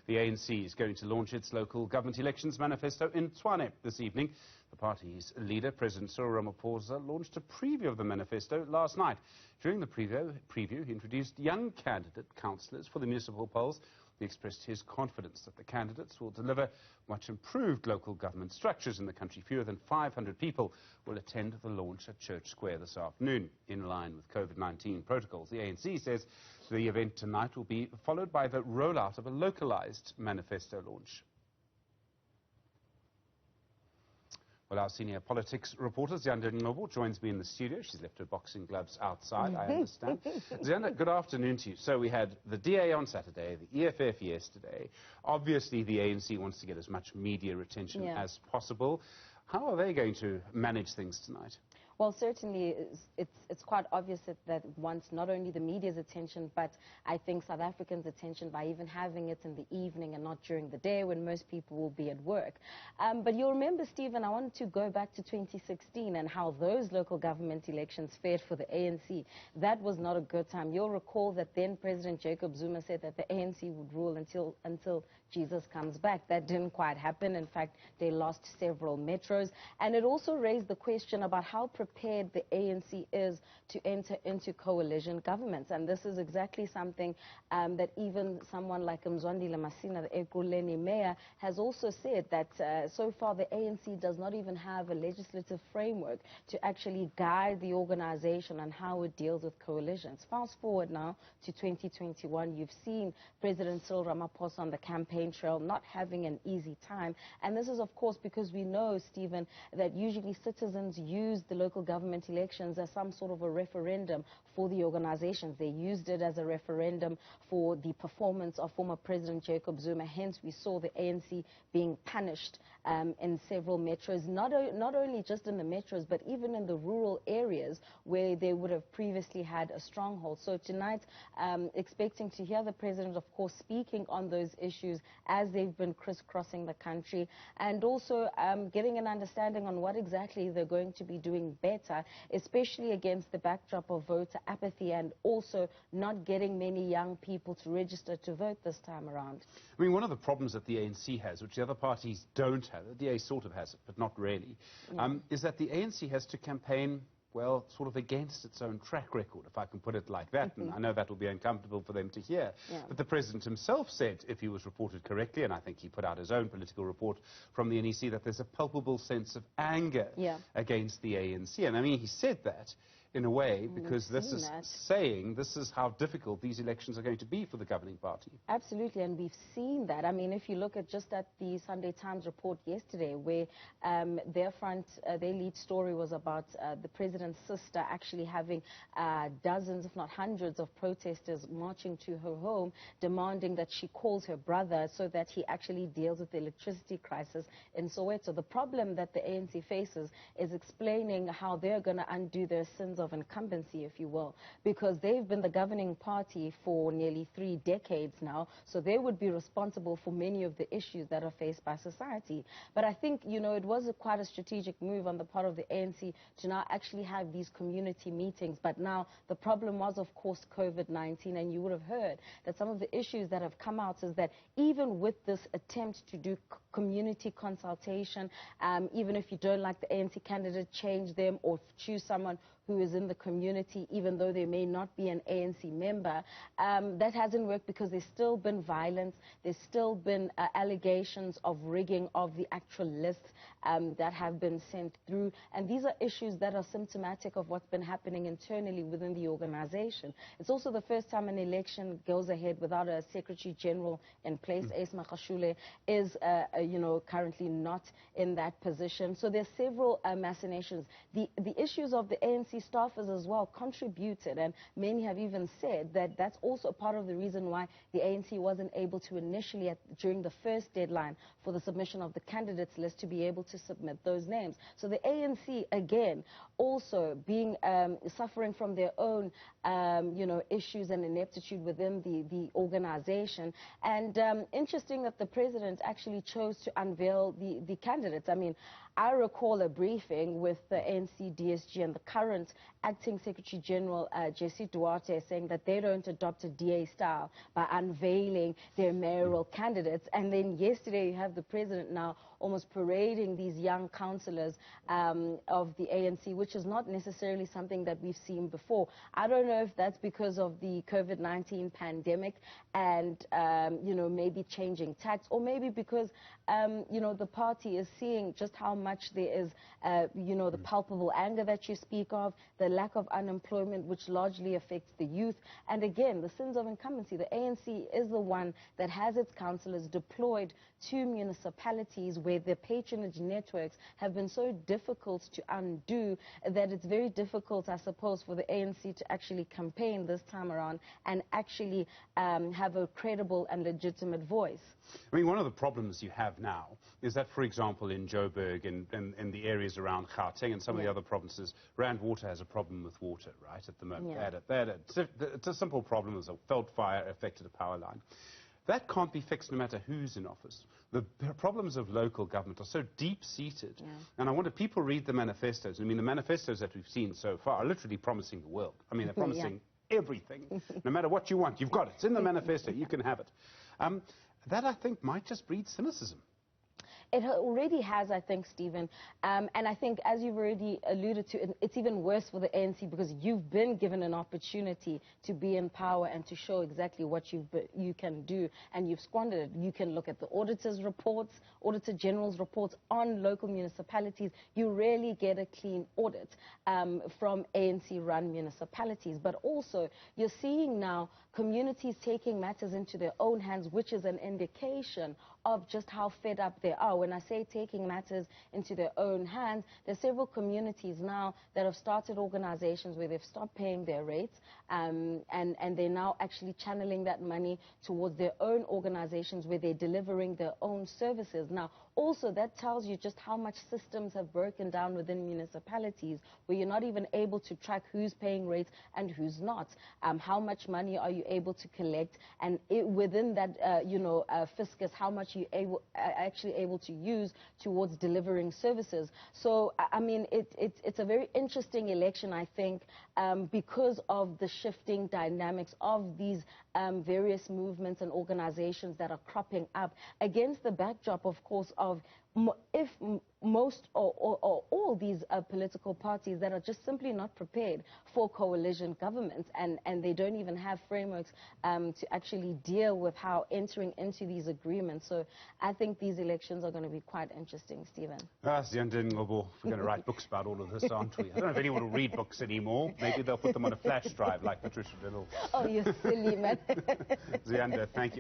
The ANC is going to launch its local government elections manifesto in Tshwane this evening. The party's leader, President Cyril Ramaphosa, launched a preview of the manifesto last night. During the preview, he introduced young candidate councillors for the municipal polls. He expressed his confidence that the candidates will deliver much improved local government structures in the country. Fewer than 500 people will attend the launch at Church Square this afternoon, in line with COVID-19 protocols. The ANC says the event tonight will be followed by the rollout of a localized manifesto launch. Well, our senior politics reporter, Ziyanda Ngcobo, joins me in the studio. She's left her boxing gloves outside, I understand. Ziyanda, good afternoon to you. So we had the DA on Saturday, the EFF yesterday. Obviously, the ANC wants to get as much media attention as possible. How are they going to manage things tonight? Well, certainly it's quite obvious that wants not only the media's attention, but I think South Africans' attention by even having it in the evening and not during the day when most people will be at work. But you'll remember, Stephen, I wanted to go back to 2016 and how those local government elections fared for the ANC. That was not a good time. You'll recall that then President Jacob Zuma said that the ANC would rule until Jesus comes back. That didn't quite happen. In fact, they lost several metros. And it also raised the question about how prepared the ANC is to enter into coalition governments. And this is exactly something that even someone like Mzwandile Masina, the Ekurhuleni mayor, has also said that so far the ANC does not even have a legislative framework to actually guide the organization on how it deals with coalitions. Fast forward now to 2021, you've seen President Cyril Ramaphosa on the campaign trail not having an easy time. And this is, of course, because we know, Stephen, that usually citizens use the local government elections as some sort of a referendum for the organizations. They used it as a referendum for the performance of former President Jacob Zuma. Hence, we saw the ANC being punished in several metros, not only just in the metros, but even in the rural areas where they would have previously had a stronghold. So tonight, expecting to hear the president, of course, speaking on those issues as they've been crisscrossing the country, and also getting an understanding on what exactly they're going to be doing better, especially against the backdrop of voter apathy and also not getting many young people to register to vote this time around. I mean, one of the problems that the ANC has, which the other parties don't have, the DA sort of has it, but not really, is that the ANC has to campaign, well, sort of against its own track record, if I can put it like that. And I know that will be uncomfortable for them to hear. But the president himself said, if he was reported correctly, and I think he put out his own political report from the NEC, that there's a palpable sense of anger against the ANC. And I mean, he said that in a way because this is saying this is how difficult these elections are going to be for the governing party. Absolutely, and we've seen that. I mean, if you look at just at the Sunday Times report yesterday, where their lead story was about the president's sister actually having dozens, if not hundreds, of protesters marching to her home, demanding that she calls her brother so that he actually deals with the electricity crisis in Soweto. The problem that the ANC faces is explaining how they're going to undo their sins of incumbency, if you will, because they've been the governing party for nearly 3 decades now, so they would be responsible for many of the issues that are faced by society. But I think, you know, it was quite a strategic move on the part of the ANC to now actually have these community meetings. But now the problem was, of course, COVID-19, and you would have heard that some of the issues that have come out is that even with this attempt to do community consultation, even if you don't like the ANC candidate, change them or choose someone who is in the community, even though they may not be an ANC member, that hasn't worked because there's still been violence, there's still been allegations of rigging of the actual lists that have been sent through. And these are issues that are symptomatic of what's been happening internally within the organization. It's also the first time an election goes ahead without a Secretary General in place. Ace Magashule is, currently not in that position. So there's several machinations. The issues of the ANC staffers as well contributed, and many have even said that that's also part of the reason why the ANC wasn't able to initially, during the first deadline for the submission of the candidates list, to be able to submit those names. So the ANC, again, also being suffering from their own issues and ineptitude within the organization. And interesting that the president actually chose to unveil the candidates. I mean, I recall a briefing with the ANC, DSG, and the current quote, Acting Secretary General Jesse Duarte saying that they don't adopt a DA style by unveiling their mayoral candidates. And then yesterday you have the president now almost parading these young councillors of the ANC, which is not necessarily something that we've seen before. I don't know if that's because of the COVID-19 pandemic and, you know, maybe changing tax, or maybe because, you know, the party is seeing just how much there is, you know, the palpable anger that you speak of, the lack of unemployment, which largely affects the youth. And again, the sins of incumbency. The ANC is the one that has its councillors deployed to municipalities where their patronage networks have been so difficult to undo that it's very difficult, I suppose, for the ANC to actually campaign this time around and actually have a credible and legitimate voice. I mean, one of the problems you have now is that, for example, in Joburg and the areas around Gauteng and some of the other provinces, Rand Water has a problem with water, right, at the moment. It's a simple problem. There's a veld fire affected a power line. That can't be fixed no matter who's in office. The problems of local government are so deep-seated. And I wonder, people read the manifestos. I mean, the manifestos that we've seen so far are literally promising the world. I mean, they're promising everything. No matter what you want, you've got it. It's in the manifesto. You can have it. That, I think, might just breed cynicism. It already has, I think, Stephen. And I think, as you've already alluded to, it's even worse for the ANC because you've been given an opportunity to be in power and to show exactly what you can do, and you've squandered it. You can look at the auditor's reports, Auditor General's reports on local municipalities. You rarely get a clean audit from ANC-run municipalities. But also, you're seeing now communities taking matters into their own hands, which is an indication of just how fed up they are. When I say taking matters into their own hands, there's several communities now that have started organizations where they've stopped paying their rates, and they're now actually channeling that money towards their own organizations where they're delivering their own services. Now, also, that tells you just how much systems have broken down within municipalities, where you're not even able to track who's paying rates and who's not. How much money are you able to collect? And within that, you know, fiscus, how much you actually able to use towards delivering services. So, I mean, it's a very interesting election, I think, because of the shifting dynamics of these various movements and organizations that are cropping up against the backdrop, of course, of if most or all these political parties that are just simply not prepared for coalition governments, and they don't even have frameworks to actually deal with how entering into these agreements. So I think these elections are going to be quite interesting, Stephen. Ziyanda Ngcobo, we're going to write books about all of this, aren't we? I don't know if anyone will read books anymore. Maybe they'll put them on a flash drive like Patricia Little. Oh, you're silly, man. Ziyanda, thank you.